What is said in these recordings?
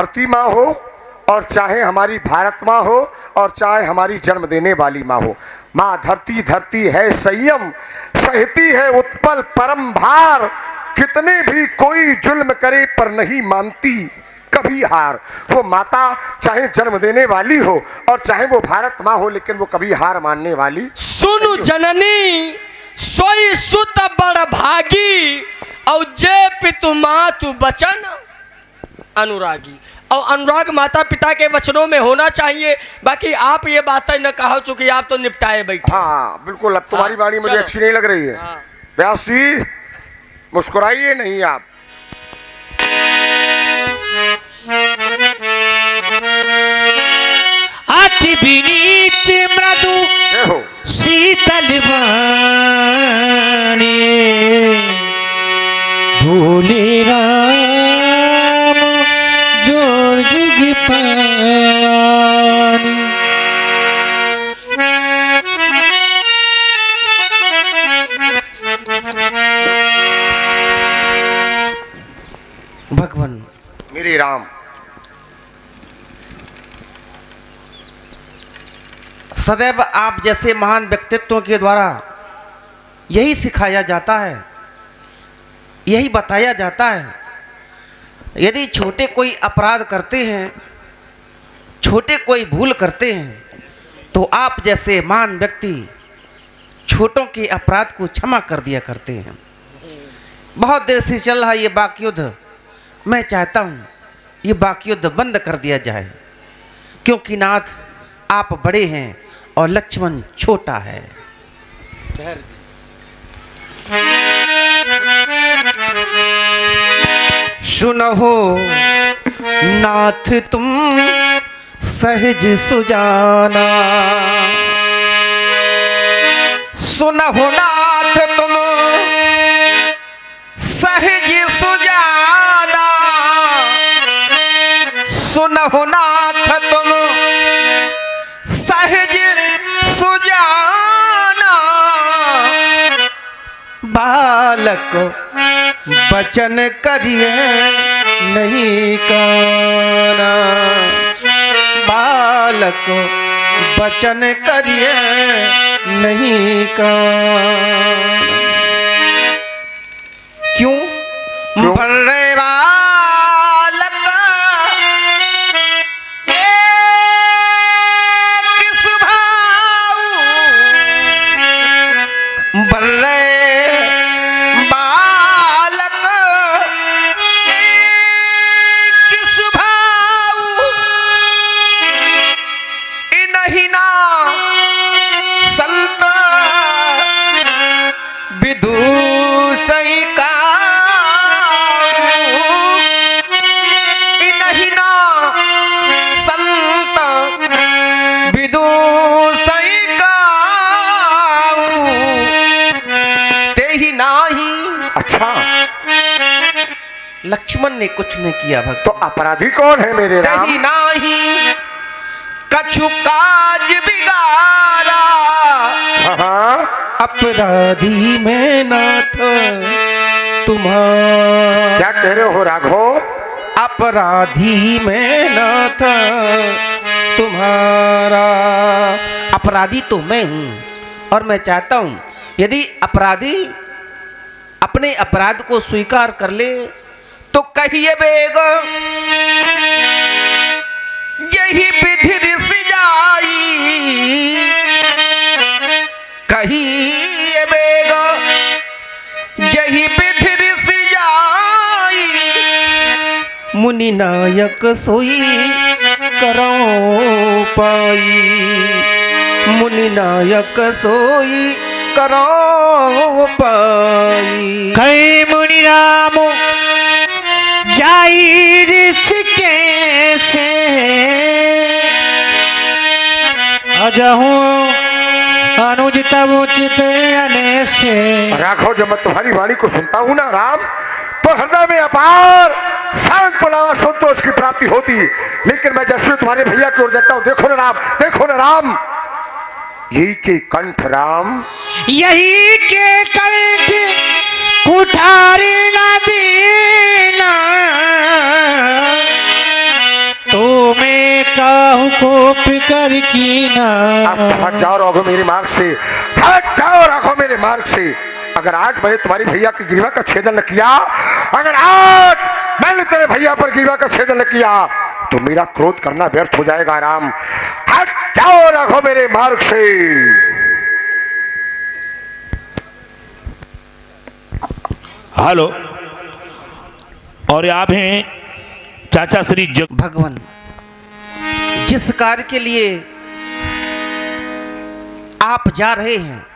धरती माँ हो और चाहे हमारी भारत माँ हो और चाहे हमारी जन्म देने वाली माँ हो, माँ धरती धरती है संयम, सहती है उत्पल परम भार। कितने भी कोई जुल्म करे पर नहीं मानती कभी हार। वो माता चाहे जन्म देने वाली हो और चाहे वो भारत माँ हो, लेकिन वो कभी हार मानने वाली। सुनु जननी सोई सुत बड़ भागी, और जे पितु मातु बचन अनुरागी। और अनुराग माता पिता के वचनों में होना चाहिए। बाकी आप ये बातें न कहो, चूंकि आप तो निपटाए बैठे। हाँ बिल्कुल, अब तुम्हारी वाणी मुझे अच्छी नहीं लग रही है। व्यास जी मुस्कुराइए नहीं आप। अति विनीत मृदु शीतल वाणी, भोले राम जोर जुग पानी। भगवान मेरे राम, सदैव आप जैसे महान व्यक्तित्वों के द्वारा यही सिखाया जाता है, यही बताया जाता है। यदि छोटे कोई अपराध करते हैं, छोटे कोई भूल करते हैं, तो आप जैसे महान व्यक्ति छोटों के अपराध को क्षमा कर दिया करते हैं। बहुत देर से चल रहा ये वाकयुद्ध, मैं चाहता हूँ ये वाकयुद्ध बंद कर दिया जाए, क्योंकि नाथ आप बड़े हैं और लक्ष्मण छोटा है। सुनहो नाथ तुम सहज सुजाना, सुनहो नाथ तुम सहज सुजाना, सुनहो नाथ तुम सहज सुजाना। बालक बचन करिए नहीं काना, बालक बचन करिए नहीं काना। क्यों बर्रे बालक किस भाऊ, बर्रे लक्ष्मण ने कुछ नहीं किया भक्त। तो अपराधी कौन है मेरे राम? नहीं नाही कछु काज बिगारा, अपराधी में नाथ तुम्हारा। क्या कह रहे हो राघव? अपराधी में नाथ तुम्हारा। अपराधी तो मैं हूं, और मैं चाहता हूं यदि अपराधी अपने अपराध को स्वीकार कर ले तो कहिए बेग यही विधि रिस जाई, कहिए बेग यही विधि रिस जाई। मुनि नायक सोई करो पाई, मुनि नायक सोई करो पाई। कई मुनि राम जाई ऋषिकेश, अजहू अनुज तब उचित अनेसे। राघव जब मैं तुम्हारी वाणी को सुनता हूँ ना राम, तो हृदय में अपार शांत पुलावा संतोष की प्राप्ति होती। लेकिन मैं जैसे तुम्हारे भैया की ओर देखता हूँ, देखो ना राम, देखो ना राम, यही के कंठ राम, यही के कंठ कुठारी न दीना, बाहु को पिकर कीना। आप हट जाओ रघु मेरे मार्ग से, हट जाओ रघु मेरे मार्ग से। अगर आज मैंने तुम्हारी भैया की ग्रीवा का छेदन न किया, अगर आज मैंने तेरे भैया पर ग्रीवा का छेदन न किया, तो मेरा क्रोध करना व्यर्थ हो जाएगा राम। हट जाओ रघु मेरे मार्ग से। हेलो, और आप हैं चाचा श्री भगवान, जिस कार्य के लिए आप जा रहे हैं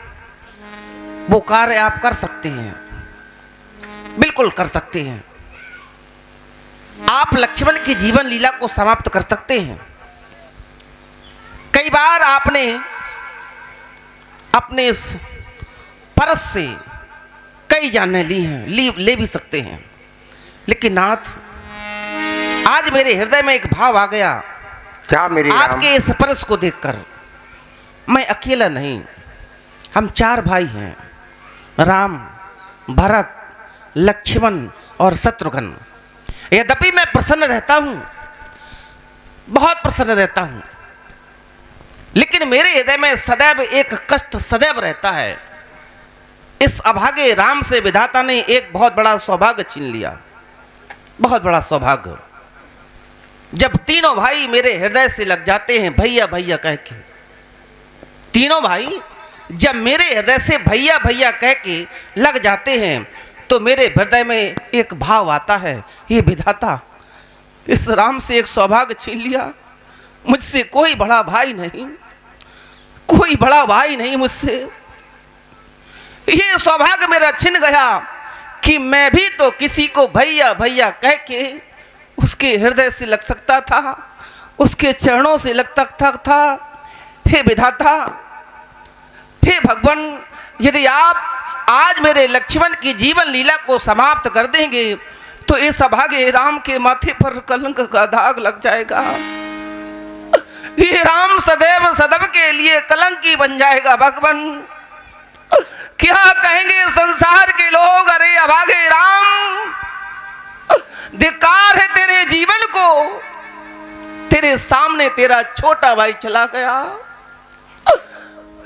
वो कार्य आप कर सकते हैं, बिल्कुल कर सकते हैं। आप लक्ष्मण की जीवन लीला को समाप्त कर सकते हैं। कई बार आपने अपने इस परस से कई जानें ली हैं, ले भी सकते हैं, लेकिन नाथ आज मेरे हृदय में एक भाव आ गया। क्या मेरी आपके इस परस को देखकर मैं अकेला नहीं, हम 4 भाई हैं, राम, भरत, लक्ष्मण और शत्रुघ्न। यद्यपि मैं प्रसन्न रहता हूं, बहुत प्रसन्न रहता हूं, लेकिन मेरे हृदय में सदैव एक कष्ट सदैव रहता है। इस अभागे राम से विधाता ने एक बहुत बड़ा सौभाग्य छीन लिया, बहुत बड़ा सौभाग्य। जब तीनों भाई मेरे हृदय से लग जाते हैं भैया भैया कह के, तीनों भाई जब मेरे हृदय से भैया भैया कह के लग जाते हैं, तो मेरे हृदय में एक भाव आता है, ये विधाता इस राम से एक सौभाग्य छीन लिया। मुझसे कोई बड़ा भाई नहीं, कोई बड़ा भाई नहीं मुझसे। ये सौभाग्य मेरा छिन गया कि मैं भी तो किसी को भैया भैया कह के उसके हृदय से लग सकता था, उसके चरणों से लग सकता था। हे विधाता, हे भगवान, यदि आप आज मेरे लक्ष्मण की जीवन लीला को समाप्त कर देंगे तो इस अभागे राम के माथे पर कलंक का दाग लग जाएगा। ये राम सदैव सदैव के लिए कलंकी बन जाएगा। भगवान, क्या कहेंगे संसार के लोग, अरे अभागे राम, धिक्कार है तेरे जीवन को, तेरे सामने तेरा छोटा भाई चला गया,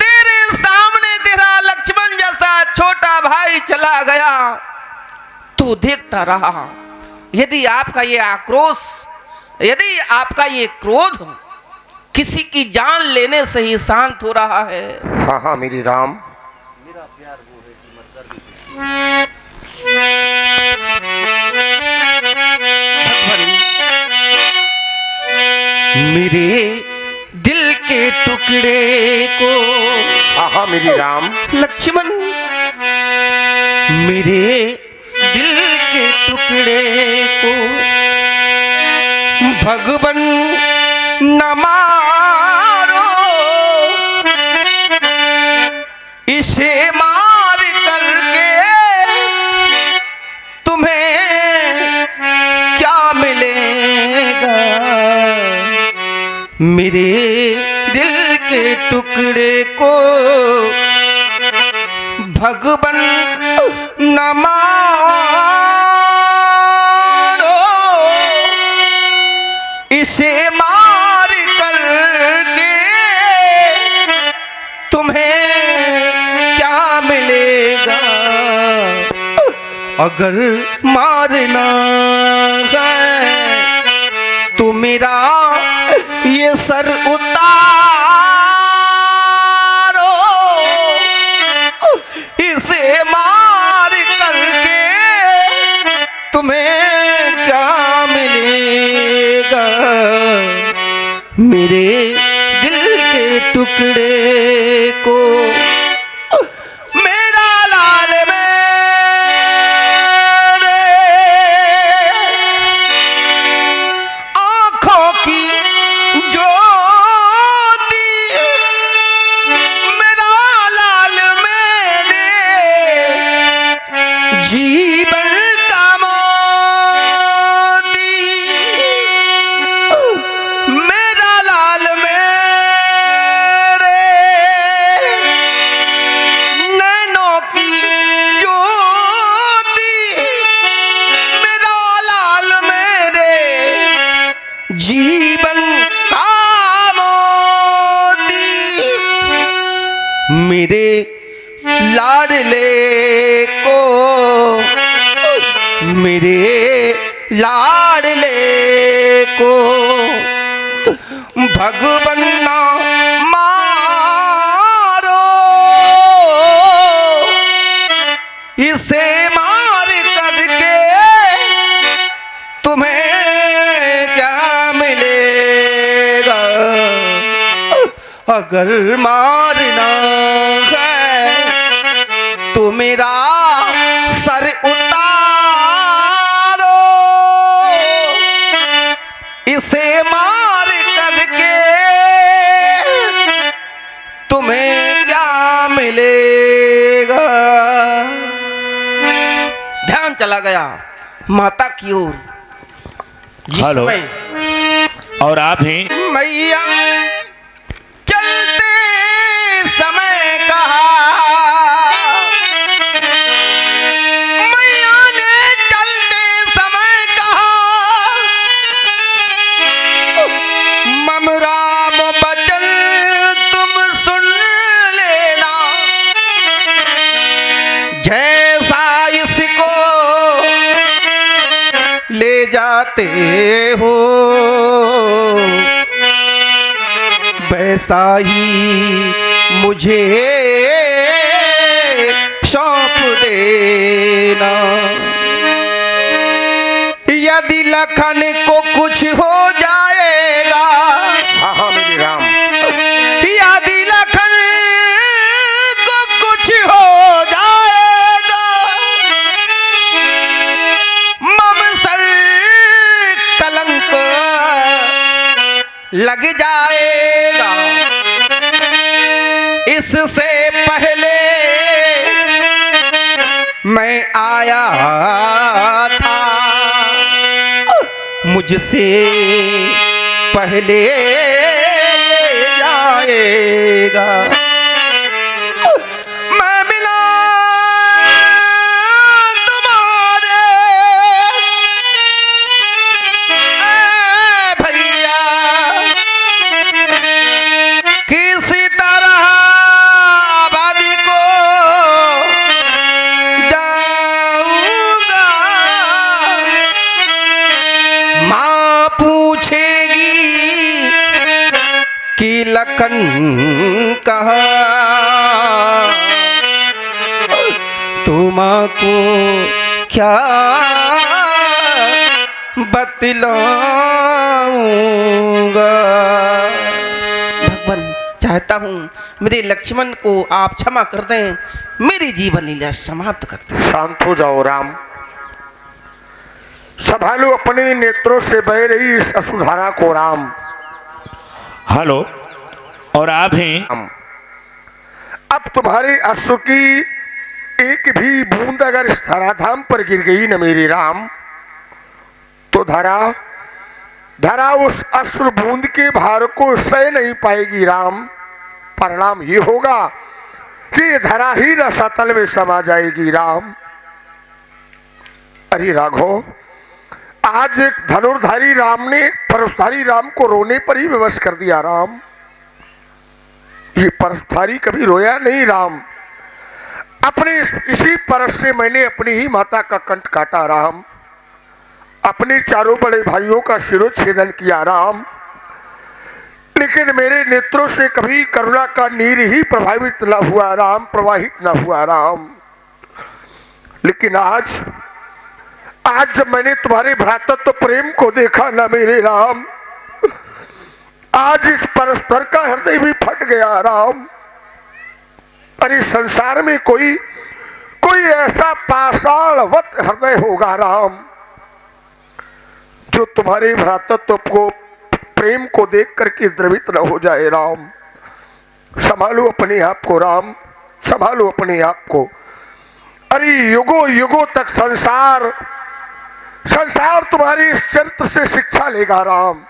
तेरे सामने तेरा लक्ष्मण जैसा छोटा भाई चला गया। तू देखता रहा। यदि आपका ये आक्रोश, यदि आपका ये क्रोध किसी की जान लेने से ही शांत हो रहा है, हाँ हाँ मेरी राम, मेरे दिल के टुकड़े को, हाँ हाँ मेरी राम, लक्ष्मण, मेरे दिल के टुकड़े को भगवन न मारो, इसे मार करके तुम्हें क्या मिलेगा। मेरे दिल के टुकड़े को भगवन न मारो, इसे मार करके तुम्हें क्या मिलेगा। अगर मारना है तो मेरा ये सर उतारो, इसे मार करके तुम्हें क्या मिलेगा। मेरे दिल के टुकड़े को मेरा लाल मेरे आँखों की ज्योति, मेरा लाल मेरे जीवन का मोती, मेरा लाल मेरे नैनों की ज्योति, मेरा लाल मेरे जीवन का मेरे लाडले को, मेरे लाडले को भगवन ना मारो, इसे मार करके तुम्हें क्या मिलेगा। अगर मारना है तो मेरा सर उतारो, इसे मार करके तुम्हें क्या मिलेगा। ध्यान चला गया माता की ओर, हेलो। जिसमें और आप हैं मैया चलते समय कहा, मैया ने चलते समय कहा, ममराम बचन तुम सुन लेना, जैसा इसको ले जाते हो वैसा ही मुझे सौंप देना। यदि लखन को कुछ हो जाएगा, हाँ हाँ मेरे राम, यदि लखन को कुछ हो जाएगा, मम सर कलंक लग जाएगा। इससे पहले मैं आया था, मुझसे पहले जाएगा। मैं मिला तुम्हारे भैया, किसी तरह आबादी को जाऊंगा। माँ पूछेगी कि लखन कहाँ, तो माँ को क्या बतलाऊंगा। भगवान चाहता हूँ मेरे लक्ष्मण को आप क्षमा कर दें, मेरी जीवन लीला समाप्त कर दें। शांत हो जाओ राम, संभालो अपने नेत्रों से बह रही इस अश्रुधारा को राम। हेलो। और आप हैं राम, अब तुम्हारे अश्रु की एक भी बूंद अगर इस धराधाम पर गिर गई न मेरे राम, तो धरा उस अश्रु बूंद के भार को सह नहीं पाएगी राम। परिणाम ये होगा कि धरा ही रसातल में समा जाएगी राम। अरे राघव, आज एक धनुर्धारी राम ने परशुधारी राम को रोने पर ही विवश कर दिया राम। ये परशुधारी कभी रोया नहीं राम। अपने इसी परश से मैंने अपनी ही माता का कंठ काटा राम, अपने चारों बड़े भाइयों का शिरोच्छेदन किया राम, लेकिन मेरे नेत्रों से कभी करुणा का नीर ही प्रभावित न हुआ राम, प्रवाहित न हुआ राम। लेकिन आज जब मैंने तुम्हारे भ्रातृत्व प्रेम को देखा ना मेरे राम, आज इस परस्पर का हृदय भी फट गया राम। अरे संसार में कोई ऐसा पाषाणवत हृदय होगा राम, जो तुम्हारे भ्रातृत्व को प्रेम को देख करके द्रवित न हो जाए राम। संभालो अपने आप को राम, संभालो अपने आप को। अरे युगों युगों तक संसार तुम्हारे इस चरित्र से शिक्षा लेगा राम।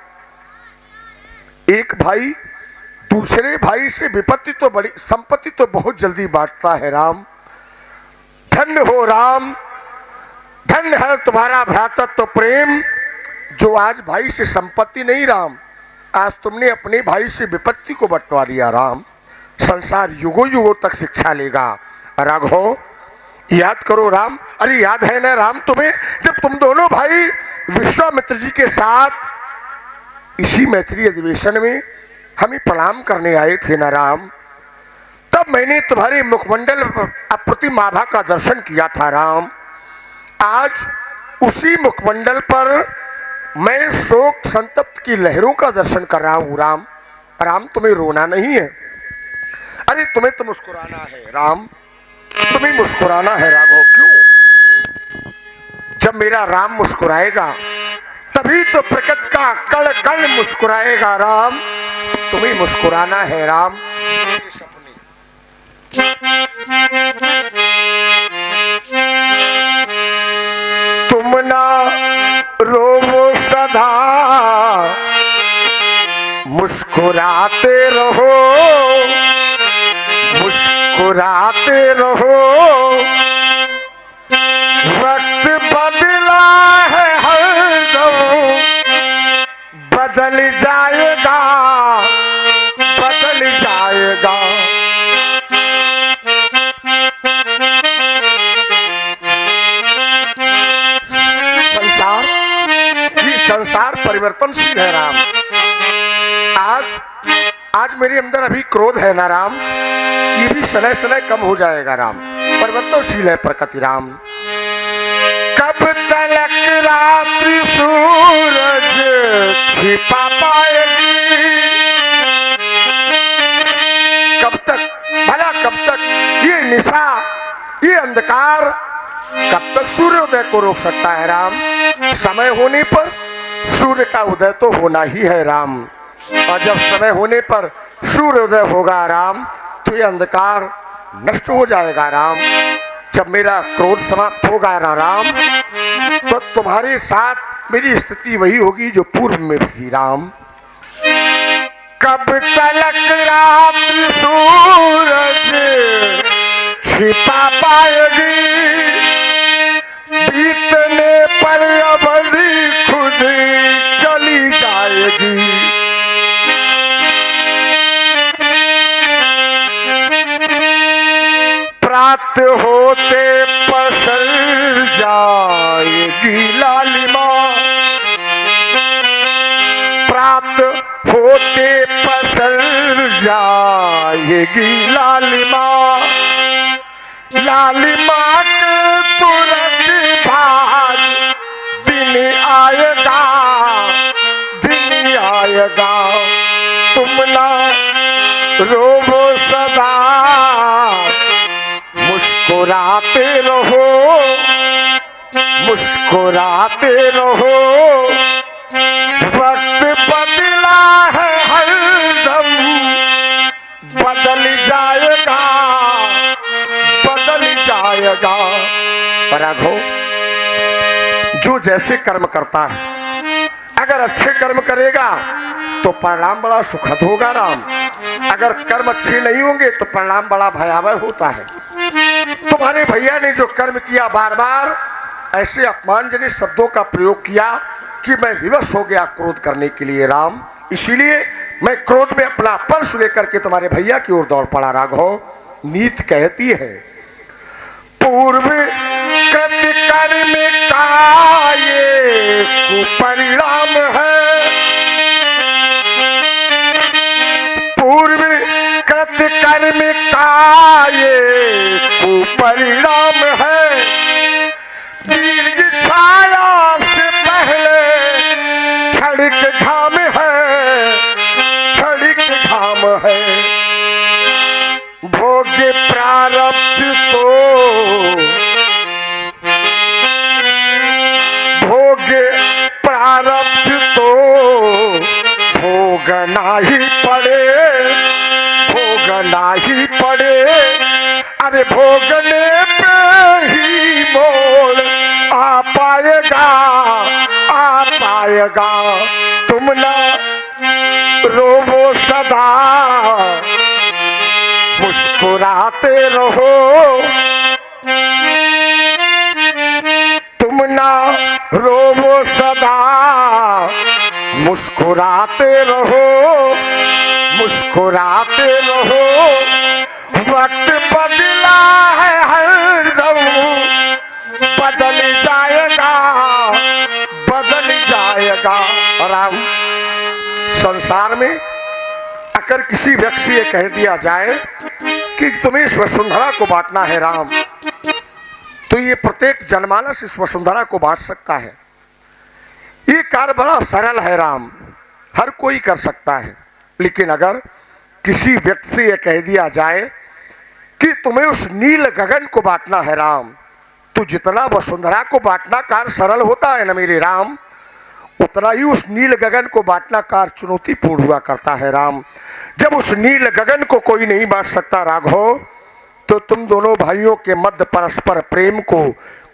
एक भाई दूसरे भाई से विपत्ति तो बड़ी संपत्ति तो बहुत जल्दी बांटता है राम। धन्य हो राम, धन्य है तुम्हारा भ्रातृत्व प्रेम, जो आज भाई से संपत्ति नहीं राम, आज तुमने अपने भाई से विपत्ति को बंटवा लिया राम। संसार युगों युगों तक शिक्षा लेगा। राघव याद करो राम, अरे याद है ना राम तुम्हें, जब तुम दोनों भाई विश्वामित्र जी के साथ इसी मैत्री अधिवेशन में हमें प्रणाम करने आए थे ना राम, तब मैंने तुम्हारे मुखमंडल अप्रतिम आभा का दर्शन किया था राम। आज उसी मुखमंडल पर मैं शोक संतप्त की लहरों का दर्शन कर रहा हूं राम। राम तुम्हें रोना नहीं है, अरे तुम्हें तो मुस्कुराना है राम, तुम्हें मुस्कुराना है राघव। क्यों? जब मेरा राम मुस्कुराएगा तभी तो प्रकृति का कण कण मुस्कुराएगा राम, तुम्हें मुस्कुराना है राम। तुम ना रोवो सदा मुस्कुराते रहो, मुस्कुराते रहो। वक्त बदला है हरदम, बदल जाएगा, बदल जाएगा। संसार, ये संसार परिवर्तनशील है राम। आज मेरे अंदर अभी क्रोध है ना राम, ये भी समय समय कम हो जाएगा राम, परिवर्तनशील है प्रकृति राम। कब तलक रात्रि सूरज छिपा पाएगी, कब तक भला कब तक ये निशा, ये अंधकार कब तक सूर्योदय को रोक सकता है राम। समय होने पर सूर्य का उदय तो होना ही है राम, और जब समय होने पर सूर्योदय होगा राम तो ये अंधकार नष्ट हो जाएगा राम। जब मेरा क्रोध समाप्त होगा ना राम तो तुम्हारे साथ मेरी स्थिति वही होगी जो पूर्व में थी राम। कब तलक रात्रि सूरज छिपा पाएगी, बीतने पर अवधि खुद चली जाएगी। प्रात होते पसर जाएगी लालिमा, प्रात होते पसर जाएगी लालिमा। लालिमा के तुरंत बाद दिन आएगा, दिन आएगा। तुम ना रोवो सदा मुस्कुराते रहो, मुस्कुराते रहो। वक्त बदला है हरदम, बदल जाएगा, बदल जाएगा। राघव जो जैसे कर्म करता है, अगर अच्छे कर्म करेगा तो परिणाम बड़ा सुखद होगा राम, अगर कर्म अच्छे नहीं होंगे तो परिणाम बड़ा भयावह होता है। तुम्हारे भैया ने जो कर्म किया, बार बार ऐसे अपमानजनक शब्दों का प्रयोग किया कि मैं विवश हो गया क्रोध करने के लिए राम। इसीलिए मैं क्रोध में अपना पर्स लेकर के तुम्हारे भैया की ओर दौड़ पड़ा राघव। नीत कहती है पूर्व कृत कर्म का ये कुपरिणाम है, पूर्व कृत कर्म का ये कुपरिणाम है। दीर्घ छाया से पहले क्षणिक घाम है, क्षणिक घाम है। भोग्य प्रारब्ध तो, भोग्य प्रारब्ध तो भोगना ही पड़े, भोगना ही पड़े। अरे भोगने पे ही मोल आ पाएगा, आ पाएगा। तुम ना रोवो सदा मुस्कुराते रहो, तुम ना रोवो सदा मुस्कुराते मुस्कुराते रहो, मुस्कुराते रहो, वक्त बदला है हरदम, बदल जाएगा, बदल जाएगा। राम, संसार में अगर किसी व्यक्ति से कह दिया जाए कि तुम्हें इस वसुंधरा को बांटना है राम, तो ये प्रत्येक जनमानस इस वसुंधरा को बांट सकता है। ये कार्य बड़ा सरल है राम, हर कोई कर सकता है। लेकिन अगर किसी व्यक्ति से यह कह दिया जाए कि तुम्हें उस नील गगन को बांटना है राम, तो जितना वसुंधरा को बांटना कार्य सरल होता है ना मेरे राम, उतना ही उस नील गगन को बांटना कार्य चुनौतीपूर्ण हुआ करता है राम। जब उस नील गगन को कोई नहीं बांट सकता राघव, तो तुम दोनों भाइयों के मध्य परस्पर प्रेम को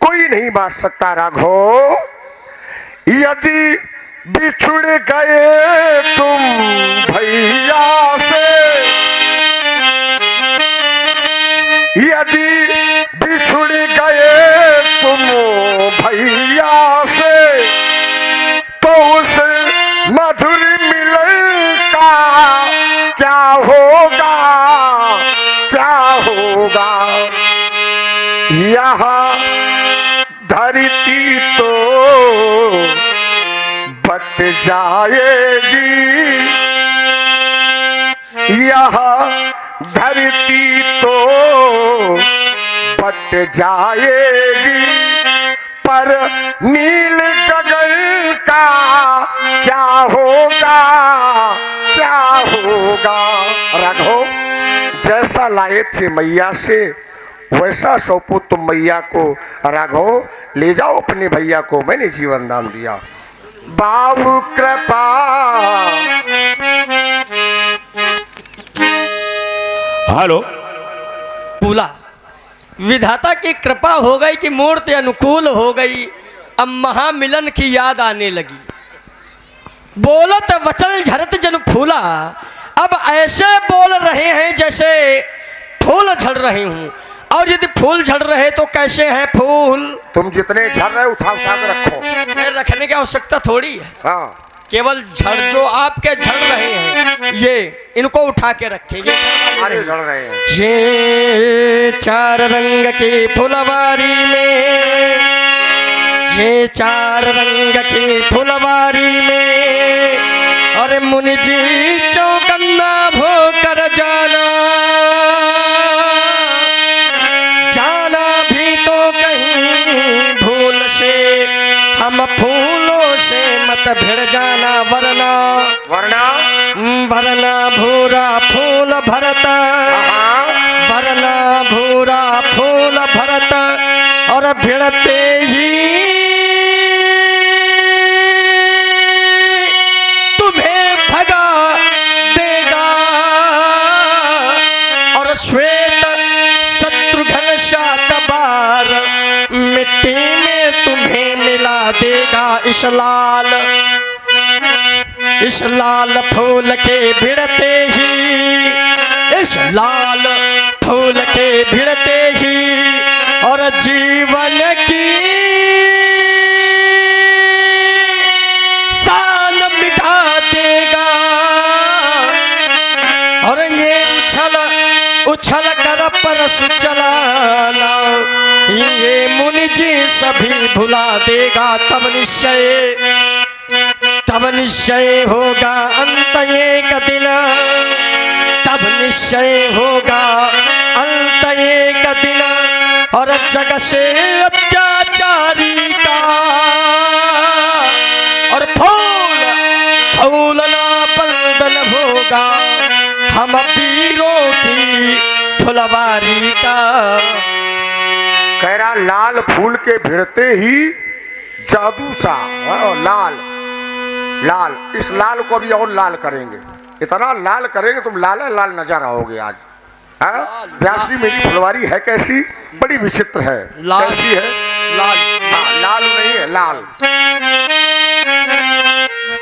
कोई नहीं बांट सकता राघव। यदि बिछुड़ गए तुम भैया से, यदि बिछुड़ गए तुम भैया से, तो उस मधुर मिलन का क्या होगा, क्या होगा। यहाँ धरती तो बट जाएगी, यहाँ धरती तो बट जाएगी, पर नील गगन का क्या होगा, क्या होगा। राघव, जैसा लाए थे मैया से वैसा सौंपो तुम मैया को राघव, ले जाओ अपने भैया को, मैंने जीवन दान दिया। बाबू कृपा, हेलो, बोला विधाता की कृपा हो गई कि मूर्ति अनुकूल हो गई। अब महामिलन की याद आने लगी। बोलत वचन झरत जन फूला, अब ऐसे बोल रहे हैं जैसे फूल झड़ रहे हूं। और यदि फूल झड़ रहे तो कैसे हैं फूल? तुम जितने झड़ रहे उठा उठा के रखो, नहीं, रखने की आवश्यकता थोड़ी है। हाँ, केवल झड़ जो आपके झड़ रहे हैं ये इनको उठा के रखें। ये हमारे झड़ रहे हैं। ये चार रंग की फुलवारी में, ये चार रंग की फुलवारी में, और मुनि जी चौकन्ना भोकर जाना, जाना भी तो कहीं भूल से, हम फूलों से मत भिड़ जाना, वरना वरना वरना भूरा फूल भरत, वरना भूरा फूल भरत, और भिड़ते ही तुम्हें भगा देगा, और श्वेत शत्रुघ्न शातबार मिट्टी में तुम्हें मिला देगा। इस लाल फूल के भिड़ते ही, इस लाल फूल के भिड़ते ही, और जीवन की शान मिटा देगा। और ये उछल कर परस चलाना, ये मुनि जी सभी भुला देगा। तब निश्चय होगा अंत एक दिन, तब निश्चय होगा अंत एक दिन, और जग से अत्याचारी का, और फूल फूल ना बंधन होगा हम वीरों की फुलवारी का। कह रहा लाल फूल के भिड़ते ही जादू सा, लाल लाल, इस लाल को भी और लाल करेंगे, इतना लाल करेंगे तुम लाल लाल नजर आओगे आज। व्यासी मेरी फुलवारी है कैसी, बड़ी विचित्र है। लाल कैसी है? लाल, हाँ, लाल नहीं है, लाल।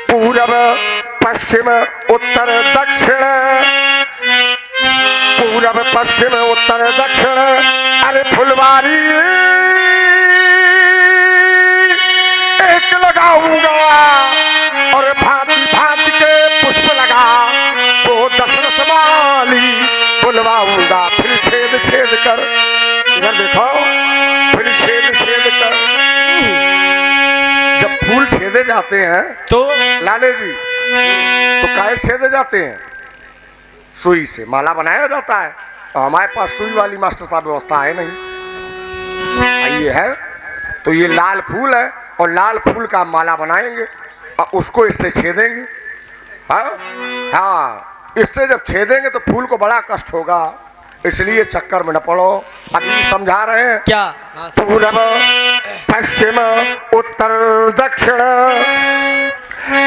पूरब पश्चिम उत्तर दक्षिण, पूरब पश्चिम उत्तर दक्षिण, अरे फुलवारी एक लगाऊंगा, और भांति भांति छेदे जाते हैं तो लाले जी, तो काहे छेदे जाते हैं? सुई से माला बनाया जाता है, और हमारे पास सुई वाली मास्टर साहब व्यवस्था है नहीं। ये है तो ये लाल फूल है, और लाल फूल का माला बनाएंगे और उसको इससे छेदेंगे। हाँ हाँ, इससे जब छेदेंगे तो फूल को बड़ा कष्ट होगा, इसलिए चक्कर में न पड़ो। अभी समझा रहे हैं क्या? हाँ, पूरब पश्चिम उत्तर दक्षिण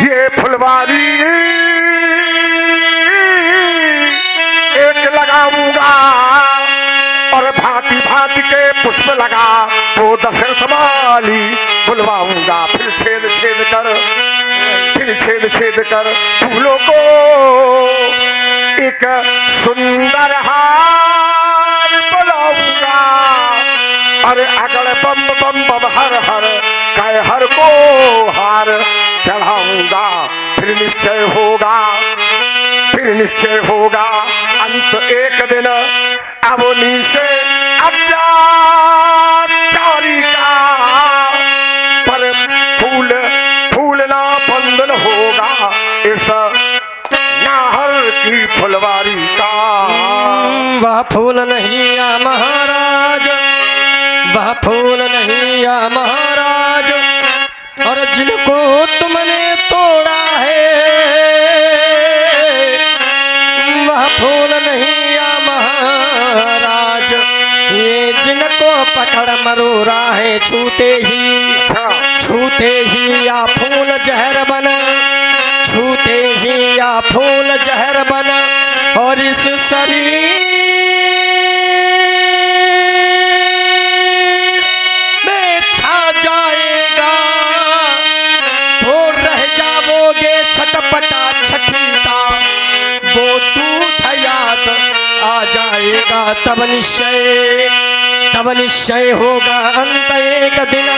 ये फुलवारी एक लगाऊंगा, और भांति भांति के पुष्प लगा वो दशरथ माली बुलवाऊंगा। फिर छेद छेद कर फूलों को एक सुंदर हार बनाऊंगा, अरे अगल बम बम बम हर हर कह हर को हार चढ़ाऊंगा। फिर निश्चय होगा अंत एक दिन अवनी से अब्जारी का, पर फूल ना बंधन होगा इस नाहर की फुलवारी का। वह फूल नहीं या महाराज, वह फूल नहीं या महाराज, और जिनको तुमने तोड़ा है वह फूल नहीं या महाराज, ये जिनको पकड़ मरोरा है छूते ही या फूल जहर बन, छूते ही या फूल जहर बन, और इस शरीर में छा जाएगा, तो रह जाओगे छटपटा छठीता, वो दूध याद आ जाएगा। तब निश्चय होगा अंत एक दिन,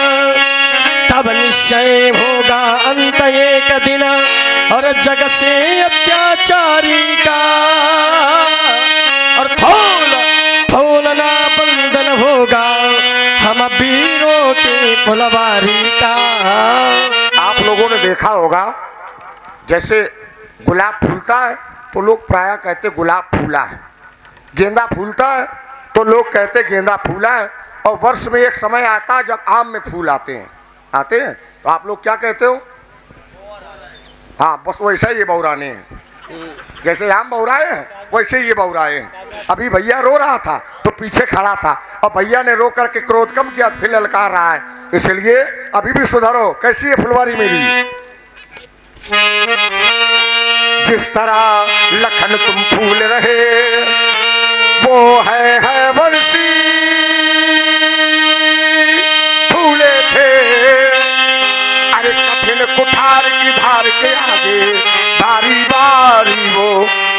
तब निश्चय होगा अंत एक दिन, और जग से अत्याचारी का, और फूल ना बंधन होगा हम वीरों की फुलवारी का। आप लोगों ने देखा होगा जैसे गुलाब फूलता है तो लोग प्रायः कहते गुलाब फूला है, गेंदा फूलता है तो लोग कहते गेंदा फूला है, और वर्ष में एक समय आता है जब आम में फूल आते हैं तो आप लोग क्या कहते हो? हाँ, बस वैसा ही ये बौराने हैं, जैसे आम बौराए हैं वैसे ही ये बौराए हैं। अभी भैया रो रहा था तो पीछे खड़ा था, और भैया ने रो करके क्रोध कम किया, फिर ललकार रहा है, इसलिए अभी भी सुधरो। कैसी है फुलवारी मेरी? जिस तरह लखन तुम फूल रहे वो है बंसी फूले थे, अरे कठिन कुठार की धार के आगे बारी बारी वो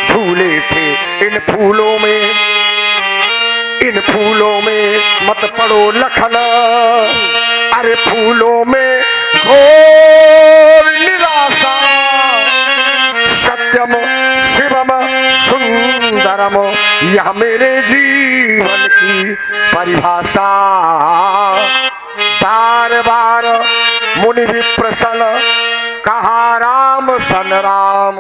झूले थे। इन फूलों में मत पड़ो लखन, अरे फूलों में घोर निराशा, सत्यम शिवम सुंदरम यह मेरे जीवन की परिभाषा। बार बार मुनि भी प्रसन्न कहा राम सन राम।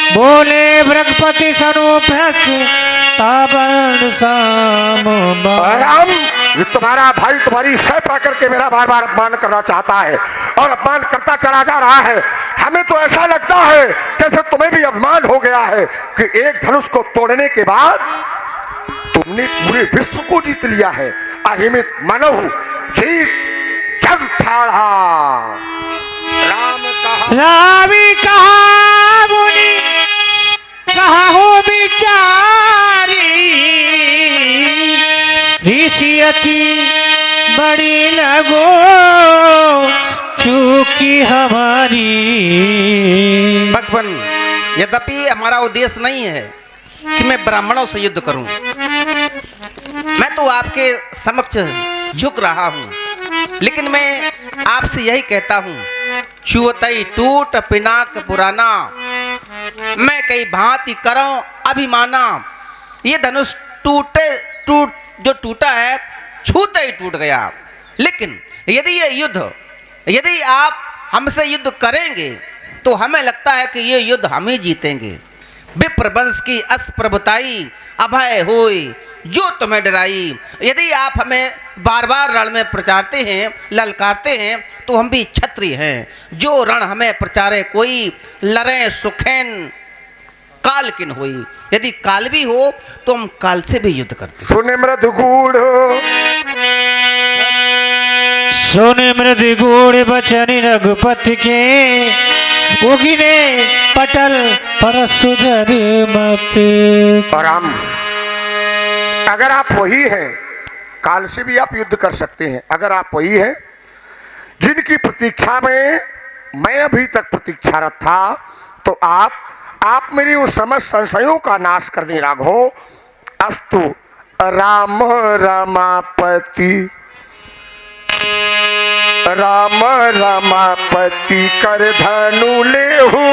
बोले भृगपति स्वरूप राम, ये तुम्हारा भाई तुम्हारी सह पा करके मेरा बार बार अपमान करना चाहता है और अपमान करता चला जा रहा है। हमें तो ऐसा लगता है जैसे तुम्हें भी अपमान हो गया है कि एक धनुष को तोड़ने के बाद तुमने पूरे विश्व को जीत लिया है। अहिमित मनहु जीत जग ठाड़ा। रावी कहा मुनि कहा हो बिचारी, ऋषि अति बड़ी लगो चूकी हमारी। भगवान, यद्यपि हमारा उद्देश्य नहीं है कि मैं ब्राह्मणों से युद्ध करूं, मैं तो आपके समक्ष झुक रहा हूं, लेकिन मैं आपसे यही कहता हूं, छुअतई टूट पिनाक पुराना, मैं कई भांति करूं अभिमाना। ये धनुष जो टूटा है छूते ही टूट गया। लेकिन यदि आप हमसे युद्ध करेंगे तो हमें लगता है कि ये युद्ध हम ही जीतेंगे। विप्र वंश की अस्प्रभुताई अभय होई जो तुम्हें डराई। यदि आप हमें बार बार रण में प्रचारते हैं, ललकारते हैं, तो हम भी क्षत्रिय हैं। जो रण हमें प्रचारे कोई, लड़े सुखैन कालकिन होई। यदि काल भी हो तो हम काल से भी युद्ध करते हैं। सुने मृदगूढ़ सोने मृदु गूढ़ बचन रघुपति के, उगिने पटल परसुधर मत। और हम, अगर आप वही हैं, काल से भी आप युद्ध कर सकते हैं। अगर आप वही हैं जिनकी प्रतीक्षा में मैं अभी तक प्रतीक्षारत था, तो आप मेरी उस समस्त संशयों का नाश कर दें राघव। अस्तु राम रमापति, राम रमापति कर धनु लेहु,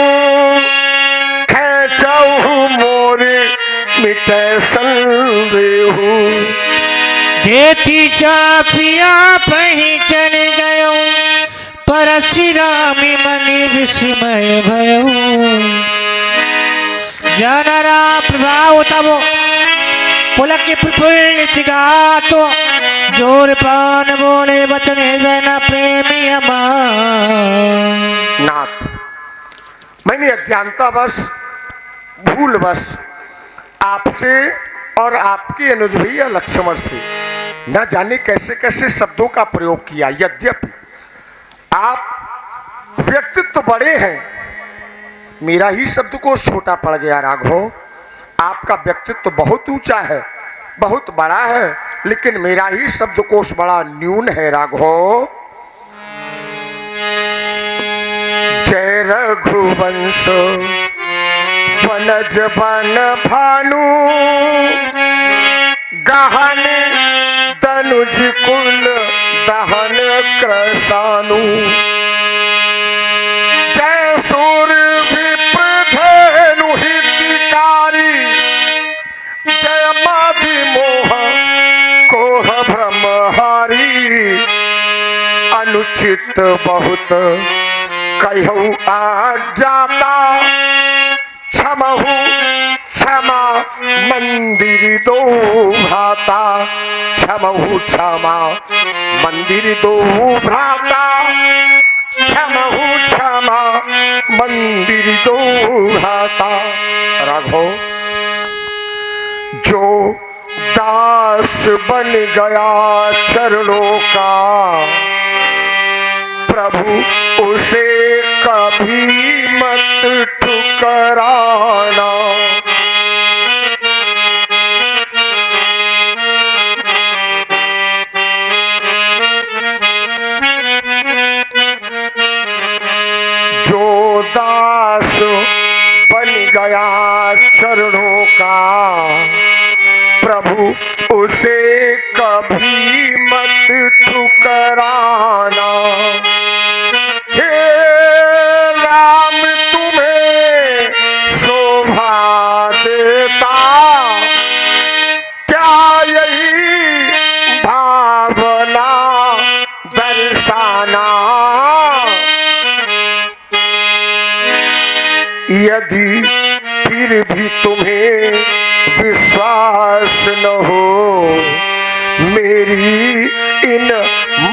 खेचहु मोरे मिटे संदेहु। देती चापिया पहचन गयो, परशुरामी मनि विस्मय भयो। जनरा प्रभाव तब पुलक प्रफुल्लित गातो, जोर पान बोले वचन हृदय न प्रेमी अमान। नाथ, मैंने अज्ञानतावश भूलवश आपसे और आपके अनुज भैया लक्ष्मण से न जाने कैसे कैसे शब्दों का प्रयोग किया। यद्यपि आप व्यक्तित्व बड़े हैं, मेरा ही शब्दकोश छोटा पड़ गया राघव। आपका व्यक्तित्व बहुत ऊंचा है, बहुत बड़ा है, लेकिन मेरा ही शब्दकोश बड़ा न्यून है राघव। जय रघुवंश वनज वन भानु, गहन दनुज कुल दहन क्रसानु। जय सूर विप्रधेनु हितकारी, जय माधि मोह कोह भ्रमहारी। अनुचित बहुत कहु आज्ञाता, क्षमहु क्षमा मंदिर दो भ्राता। क्षमहु क्षमा मंदिर दो भ्राता, क्षमहु क्षमा मंदिर दो भ्राता। राघव, जो दास बन गया चरणों का, प्रभु उसे कभी मत ठुकराना। जो दास बन गया चरणों का, प्रभु उसे कभी मत ठुकराना। हे राम तुम्हें शोभा देता, क्या यही भावना दर्शाना। यदि फिर भी तुम्हें विश्वास न हो मेरी इन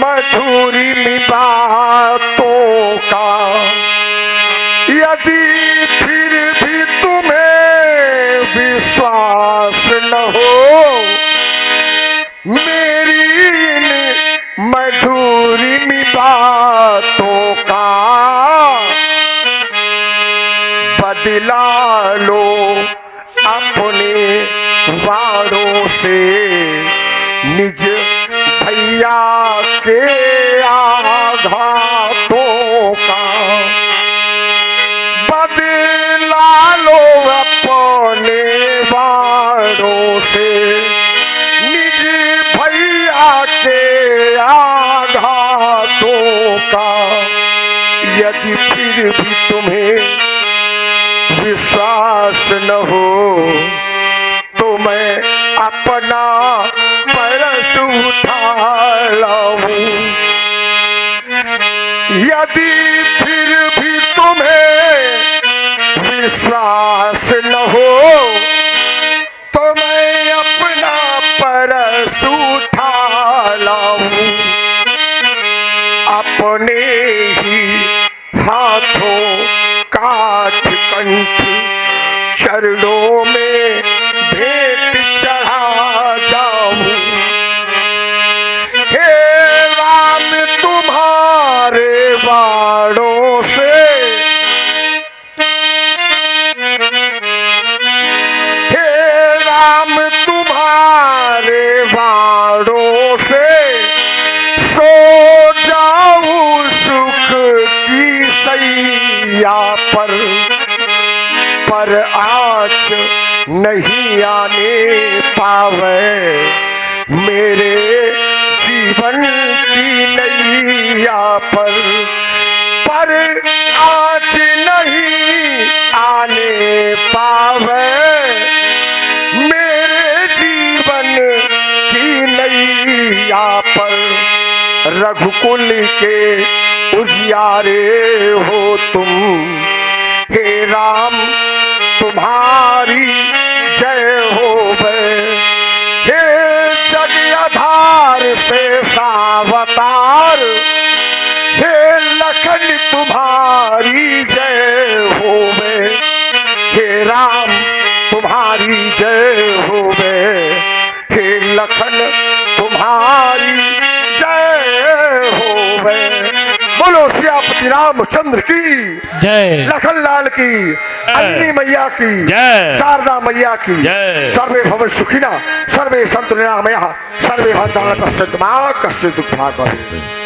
मधुरी बातों का, यदि फिर भी तुम्हें विश्वास न हो मेरी इन मधुरी बातों का, बदला लो अपने वारों से निज भैया के आघातों का। बदला लो अपने वारों से निज भैया के आघातों का। यदि फिर भी तुम्हें विश्वास न हो तो मैं अपना परस उठा लाऊं। यदि फिर भी तुम्हें विश्वास न हो तो मैं अपना परस उठा लाऊं। अपने ही हाथों काठ कंठ चरणों में भेंट चढ़ा जाऊं। हे राम तुम्हारे बाणों से, हे राम तुम्हारे बाणों से सो जाऊं सुख की सैया पर आँच नहीं आने पावे मेरे जीवन की नैया पर आँच नहीं आने पावे मेरे जीवन की नैया पर। रघुकुल के उजियारे हो तुम, हे राम तुम्हारी जय होवे। हे जग आधार से सावतार, हे लखन तुम्हारी जय होवे। हे राम तुम्हारी जय होवे, हे लखन तुम्हारी जय होवे। बोलो सियापति रामचंद्र की जय। लखन लाल की, अन्नी मैया की, जय। शारदा मैया की जय। सर्वे भव सुखिना सर्वे सन्तु निरामयाः सर्वे भद्राणि पश्यन्तु मा कश्चित् दुःखभाग् भवेत्।